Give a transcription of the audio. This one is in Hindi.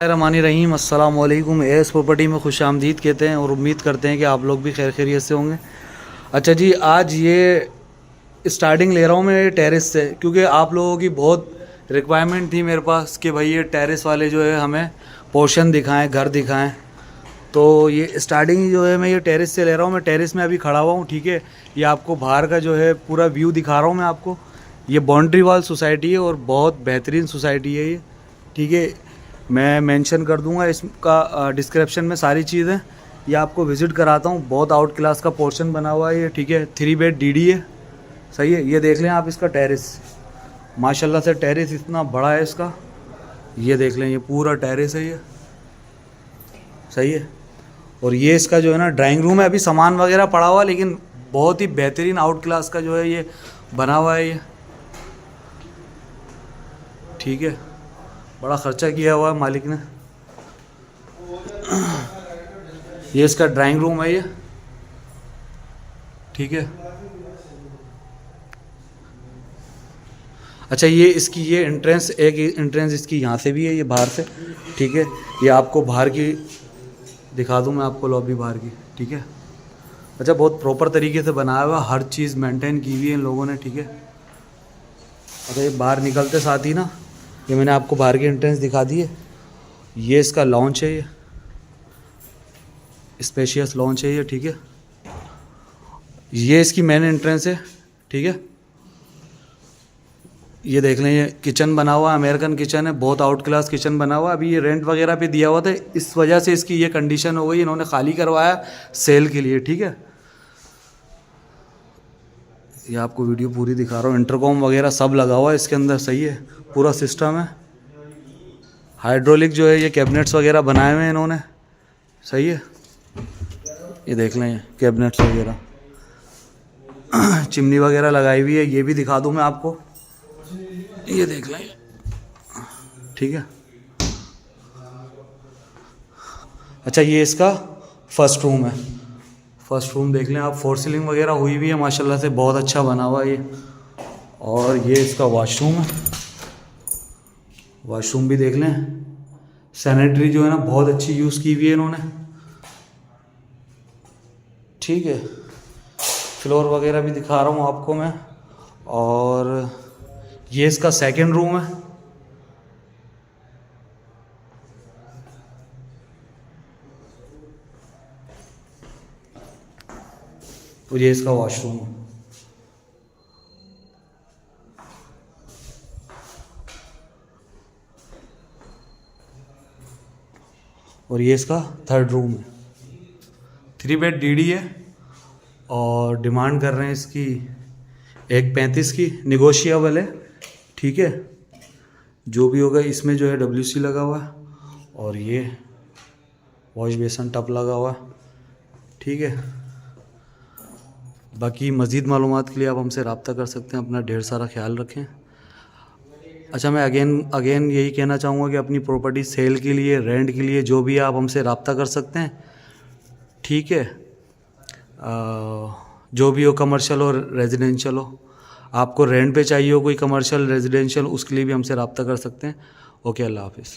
रहीम अस्सलाम वालेकुम। एस प्रॉपर्टी में खुश आमदीद कहते हैं और उम्मीद करते हैं कि आप लोग भी खैर खैरियत से होंगे। अच्छा जी, आज ये स्टार्टिंग ले रहा हूँ मैं टेरेस से, क्योंकि आप लोगों की बहुत रिक्वायरमेंट थी मेरे पास कि भाई ये टेरेस वाले जो है हमें पोर्शन दिखाएं, घर दिखाएं। तो ये स्टार्टिंग जो है मैं ये टेरेस से ले रहा हूँ। मैं टेरेस में अभी खड़ा हुआ हूँ, ठीक है। ये आपको बाहर का जो है पूरा व्यू दिखा रहा हूँ मैं आपको। ये बाउंड्री वाल सोसाइटी है और बहुत बेहतरीन सोसाइटी है ये, ठीक है। मैं मेंशन कर दूंगा इसका डिस्क्रिप्शन में सारी चीज़ें। ये आपको विज़िट कराता हूँ। बहुत आउट क्लास का पोर्शन बना हुआ है ये, ठीक है। 3 बेड डीडी है, सही है। ये देख लें आप इसका टेरेस, माशाल्लाह से टेरेस इतना बड़ा है इसका। ये देख लें, ये पूरा टेरेस है ये, सही है। और ये इसका जो है ना ड्राइंग रूम है। अभी सामान वगैरह पड़ा हुआ है, लेकिन बहुत ही बेहतरीन आउट क्लास का जो है ये बना हुआ है ये, ठीक है। बड़ा ख़र्चा किया हुआ है मालिक ने। ये इसका ड्राइंग रूम है ये, ठीक है। अच्छा, ये इसकी ये एंट्रेंस, एक एंट्रेंस इसकी यहाँ से भी है, ये बाहर से, ठीक है। ये आपको बाहर की दिखा दूँ मैं आपको, लॉबी बाहर की, ठीक है। अच्छा, बहुत प्रॉपर तरीके से बनाया हुआ, हर चीज़ मेंटेन की हुई है इन लोगों ने, ठीक है। अच्छा, ये बाहर निकलते साथ ही ना, ये मैंने आपको बाहर की एंट्रेंस दिखा दी है। ये इसका लॉन्च है, ये स्पेशियस लॉन्च है ये, ठीक है। ये इसकी मेन एंट्रेंस है, ठीक है। ये देख लें, ये किचन बना हुआ, अमेरिकन किचन है, बहुत आउट क्लास किचन बना हुआ। अभी ये रेंट वगैरह पे दिया हुआ था, इस वजह से इसकी ये कंडीशन हो गई, इन्होंने खाली करवाया सेल के लिए, ठीक है। ये आपको वीडियो पूरी दिखा रहा हूँ। इंटरकॉम वगैरह सब लगा हुआ है इसके अंदर, सही है। पूरा सिस्टम है। हाइड्रोलिक जो है ये कैबिनेट्स वगैरह बनाए हुए हैं इन्होंने, सही है। ये देख लें, ये कैबिनेट्स वगैरह, चिमनी वगैरह लगाई हुई है। ये भी दिखा दूँ मैं आपको, ये देख लें, ठीक है। अच्छा, ये इसका फर्स्ट रूम है। फर्स्ट रूम देख लें आप, फोर सीलिंग वगैरह हुई हुई है माशाल्लाह से, बहुत अच्छा बना हुआ है ये। और ये इसका वॉशरूम है। वॉशरूम भी देख लें, सैनिटरी जो है ना बहुत अच्छी यूज़ की हुई है इन्होंने, ठीक है। फ्लोर वगैरह भी दिखा रहा हूँ आपको मैं। और ये इसका सेकंड रूम है। और ये इसका वॉशरूम है। और ये इसका थर्ड रूम है। 3 बेड डीडी है और डिमांड कर रहे हैं इसकी 1.35 की, निगोशिएबल है, ठीक है। जो भी होगा इसमें जो है WC लगा हुआ है और ये वॉश बेसन टब लगा हुआ है, ठीक है। बाकी मज़ीद मालूमात के लिए आप हमसे रब्ता कर सकते हैं। अपना ढेर सारा ख्याल रखें। अच्छा, मैं अगेन यही कहना चाहूँगा कि अपनी प्रॉपर्टी सेल के लिए, रेंट के लिए, जो भी है आप हमसे रब्ता कर सकते हैं, ठीक है। जो भी हो, कमर्शियल और रेजिडेंशियल हो, आपको रेंट पे चाहिए हो कोई कमर्शियल रेजिडेंशियल, उसके लिए भी हमसे रब्ता कर सकते हैं। ओके, अल्लाह हाफिज़।